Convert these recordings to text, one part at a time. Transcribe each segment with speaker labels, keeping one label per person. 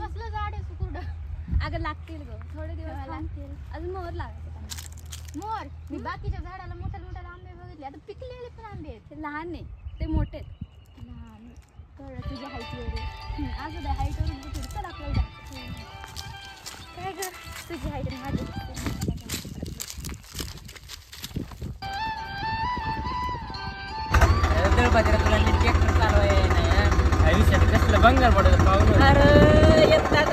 Speaker 1: कसलं झाड आहे सुकुरडं?
Speaker 2: अगं लागतील ग थोडे दिवस लागतील अजून मोहर लागायचे त्यांना
Speaker 1: मोर मी बाकीच्या झाडाला मोठ्या मोठ्या आंबे बघितले आता पिकलेले पण आंबे आहेत
Speaker 2: ते लहान नाही ते मोठे आहेत
Speaker 1: लहान
Speaker 2: कळलं तुझ्या हाईटवर असं त्या हाईटवर चल आपल्याला जायचं काय ग तुझी हाईट माझी
Speaker 3: तुला ट्रॅक्टर चालवाय ना आयुष्यात कसलं बंगाल पडत पाहून अरे एक तास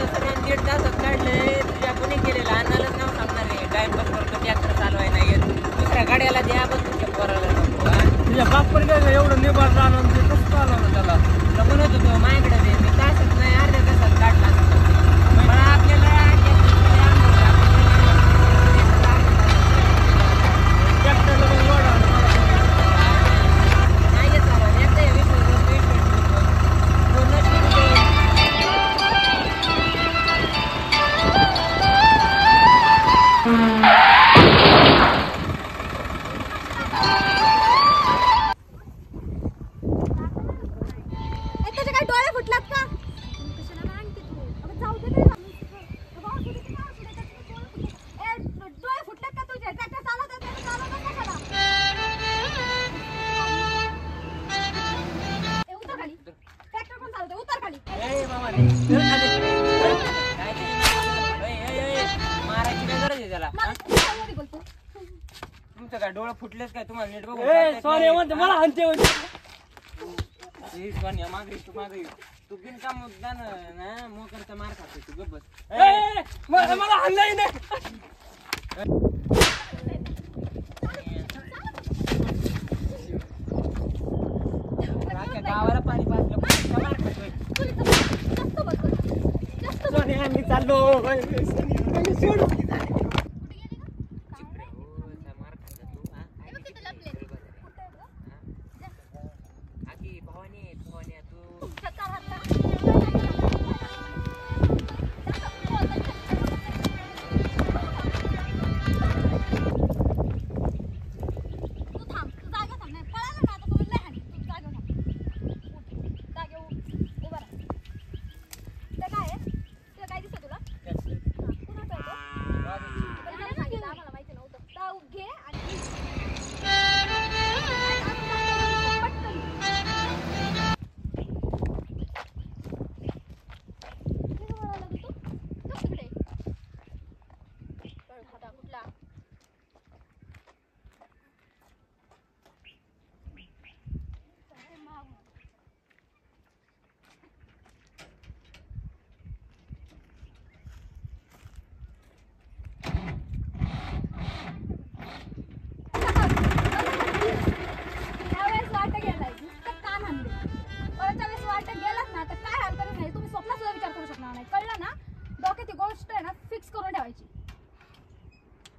Speaker 3: दीड तासात काढले तुझ्या कोणी केलेलं अन्नालाच नाव सांगणार आहे टाइमपास करतो ट्रॅक्टर चालवाय नाही येत दुसऱ्या गाड्याला द्या बघ तुझ्या पोराला नको तुझ्या बाप पण काय एवढं निभार जाणून ते कसं चालवलं त्याला म्हणत होतो माझ्याकडे दे मी तासात नाही अर्ध्या तासात काढला मला आपल्याला ट्रॅक्टरला तुमचं काय डोळे फुटलेच काय तुम्हाला नीट बघू मला हनते सोनिया मागे तू मागे तू बिनकाम ना मोकरचा मार खातो तू गप बस मला हल्लाही नाही गावाला पाणी पाजलं मार खातोय सोनिया मी चाललो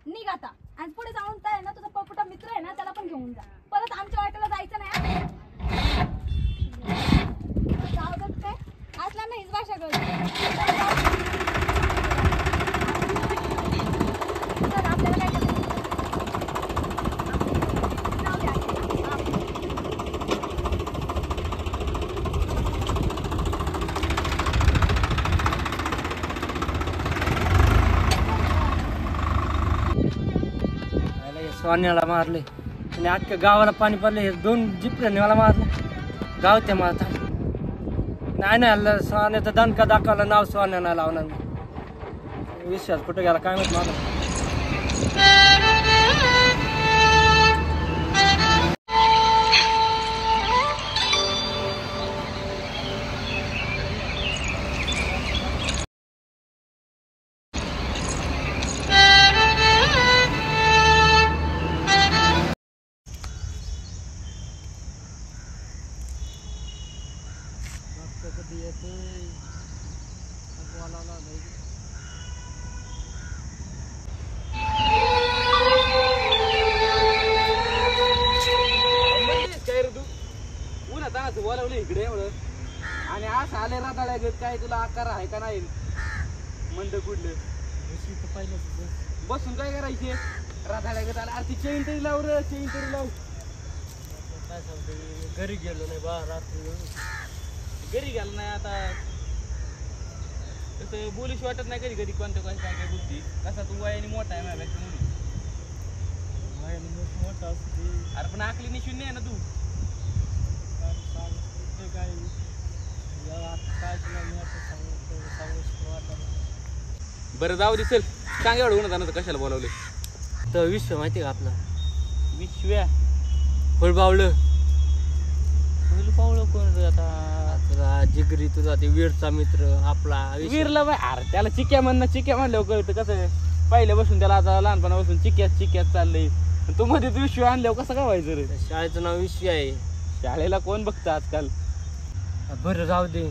Speaker 2: निघ आता आणि पुढे जाऊन काय ना तुझा पपुटा मित्र आहे ना त्याला पण घेऊन जा परत आमच्या वाटेला जायचं नाही जाऊ देत काय असला ना हीच भाषा करतो आपल्याला काय
Speaker 3: सोन्याला मारले आणि अख्ख्या गावाला पाणी पडले हे दोन जिपऱ्याने मला मारले गाव ते मारता नाही नाही सोन्याचा दणका दाखवला नाव सोन्या नाही लावणार विश्वास कुठे गेला काय माहित मला कधी येतोय बोलावला नाही काय रे तू उन्हा तानाचं बोलावलं इकडे एवढं आणि असं आले राताळ्या घेत काय तुला आकार आहे का नाही मंड कुठलं पाहिलं बसून काय करायचे राताळ्या घेत आला अरे ती चेन तरी लाव रे चेन तरी लाव काय सांगतो घरी गेलो नाही बा रात्री घरी गेलो नाही आता
Speaker 4: तसं बोलूशी वाटत नाही कधी कधी कोणत्या काय काय गोष्टी. कसा तू वयाने मोठा आहे माझ्यापेक्षा म्हणून.
Speaker 3: मोठा असते
Speaker 4: अरे पण आकलीने शून्य आहे ना तू.
Speaker 3: काय
Speaker 4: बरं जाऊ दे चल. सांग एवढं होणं जाणं कशाला बोलावले.
Speaker 3: तर विश्व माहिती का आपला
Speaker 4: विश्व्या
Speaker 3: फुलबावलं
Speaker 4: पावलं कोण रे आता.
Speaker 3: जिगरी तुझा ते वीरचा मित्र आपला
Speaker 4: वीरला बाय. अरे त्याला चिक्या म्हणल्यावर कळतं कसं आहे. पहिल्यापासून त्याला आता लहानपणापासून चिक्याच चाललंय. तू मध्ये तू विश्व आणल्यावर कसं काय व्हायचं रे.
Speaker 3: शाळेचं नाव विश्व आहे.
Speaker 4: शाळेला कोण बघतं आजकाल.
Speaker 3: बरं जाऊ दे.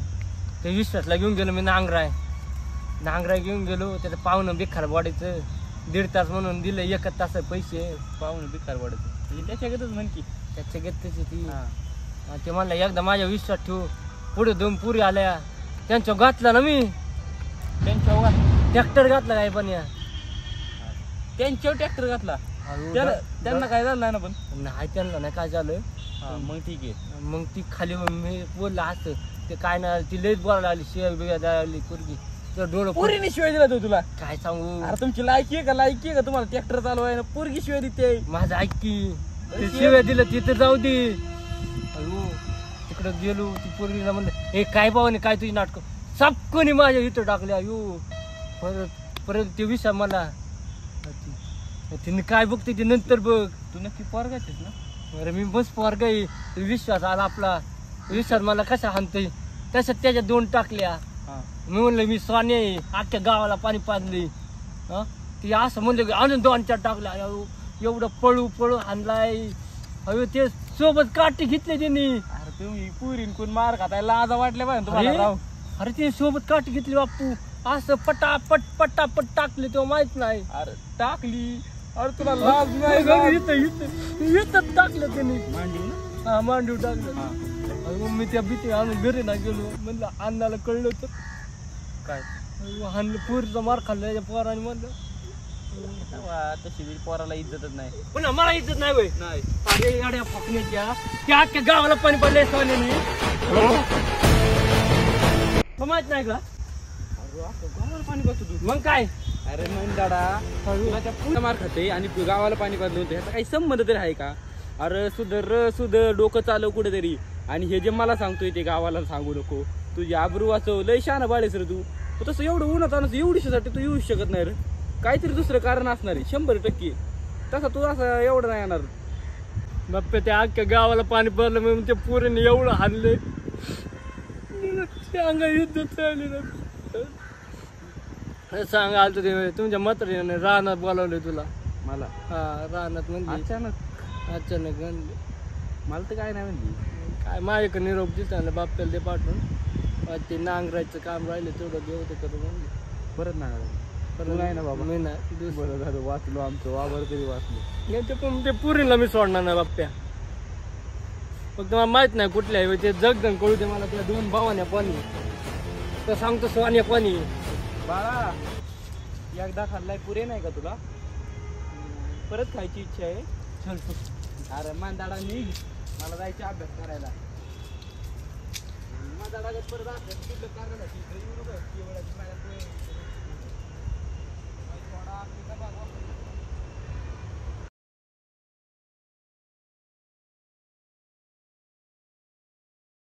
Speaker 3: ते विश्वासला घेऊन गेलो मी नांगरा घेऊन गेलो. त्याचं पाहुणं बेकार बॉडीचं 1.5 तास म्हणून दिलं. 1 तास पैसे
Speaker 4: पाहुणं बेकार पडत म्हणजे त्याच्याकडच म्हण की.
Speaker 3: त्याच्या घेतल्याची ती
Speaker 4: हा.
Speaker 3: ते म्हणलं एकदा माझ्या विश्वास ठेवू. पुढे 2 पुरी आल्या त्यांच्या घातला ना मी.
Speaker 4: त्यांच्यावर
Speaker 3: ट्रॅक्टर घातला काय पण या
Speaker 4: त्यांच्यावर ट्रॅक्टर घातला. त्यांना काय झालं ना पण
Speaker 3: नाही त्यांना नाही काय झालं.
Speaker 4: मग ठीक आहे.
Speaker 3: मग ती खाली मी बोलला असं ते काय ना ती लईच बोलायला आली. शिवाय बिव्या द्यायला आली पोरगी. तर डोळं
Speaker 4: पोरीने शिवाय दिला तो तुला.
Speaker 3: काय सांगू.
Speaker 4: अरे तुमची लायकी आहे का तुम्हाला ट्रॅक्टर चालवाय ना. पोरगी शिवाय देते.
Speaker 3: माझं ऐक की ते शिव्या दिलं तिथं जाऊ दे. अयो तिकडं गेलो ती पोरगीला म्हणलं हे काय पाहुणे काय तुझी नाटक सबकोनी माझ्या इथं टाकले. अयो परत ते विषय मला तिने काय बघते ते नंतर बघ.
Speaker 4: तू नक्की पोरगाचीस ना.
Speaker 3: अरे मी बस पोरगा आहे. विश्वास आला आपला. विश्वास मला कसा हाणतोय तसं त्याच्या 2 टाकल्या. मी म्हणलं मी सोन्या आहे. अख्ख्या गावाला पाणी पाजले. ती असं म्हणलं अजून 2-4 टाकल्या. एवढं पळू हाणलाय. अयो ते सोबत काठी घेतली त्यांनी.
Speaker 4: अरे तुम्ही पुरीन कोण मार खाताय लाजा वाटल्या पाहिजे तुम्हाला राव.
Speaker 3: अरे ते सोबत काठी घेतली बाप्पू. असं पटापट टाकले तेव्हा माहित नाही.
Speaker 4: अरे टाकली. अरे तुला लाज नाही.
Speaker 3: इथं टाकलं त्यांनी.
Speaker 4: मांडीव ना.
Speaker 3: हा मांडीव टाकलं. मग मी त्या भीती आणून घरी ना गेलो. म्हणलं अण्णाला कळलं तर
Speaker 4: काय
Speaker 3: हाणलं. पुरीचा मार खाल्ला त्या पोराने. म्हणलं
Speaker 4: तशी पोराला इज्जतच नाही.
Speaker 3: पुन्हा मला इज्जत नाही होय.
Speaker 4: नाही.
Speaker 3: अरे गाड्या फकण्याच्या त्या अख्ख्या गावाला पाणी पडलंय सोन्याने. माहित नाही का.
Speaker 4: गावाला पाणी पाजतो तू.
Speaker 3: मग काय.
Speaker 4: अरे दादा तुला त्या पुढे मार खाते आणि गावाला पाणी पाजलं होतं. ह्याचा काही संबंध तरी आहे का. अरे सुधर डोकं चालव कुठेतरी. आणि हे जे मला सांगतोय ते गावाला सांगू नको. तुझी आबरू वाचव. लय शहाणा बाळेस रे तू. तसं एवढं उन्हात आणस एवढीसाठी तू येऊ शकत नाही रे. काहीतरी दुसरं कारण असणार आहे 100%. तसा तू असं एवढं नाही येणार.
Speaker 3: बाप्पा त्या अख्ख्या गावाला पाणी पडलं म्हणून त्या पोरीने एवढं हाणले. अंगा इज्जत राहिली ना. सांगा आलं ते तुमच्या म्हातारीने रानात बोलावले तुला.
Speaker 4: मला
Speaker 3: हा रानात म्हणजे अचानक म्हणले.
Speaker 4: मला तर काय नाही म्हणजे
Speaker 3: काय माझ्याकडे निरोप दिसला बाप्पाला ते पाठवून. ते नांगरायचं काम राहिले तेवढं देवते करू म्हणले.
Speaker 4: परत नाही ना बाबा.
Speaker 3: मी नाही
Speaker 4: बरं झालं वाचलो. आमचं वावर तरी वाचलो.
Speaker 3: पण ते पुरीला मी सोडणार नाही बाप्प्या. फक्त मला माहित नाही कुठल्या आहे ते जगदन कळू दे मला. त्या 2 भावाने पाणी तर सांगतो सोन्या पाणी.
Speaker 4: बाळा एकदा खाल्लाय पुरे नाही का तुला. परत खायची इच्छा आहे.
Speaker 3: चल तू.
Speaker 4: अरे मांदाडा निघ. मला जायचे अभ्यास करायला. मांदाडा परत अभ्यास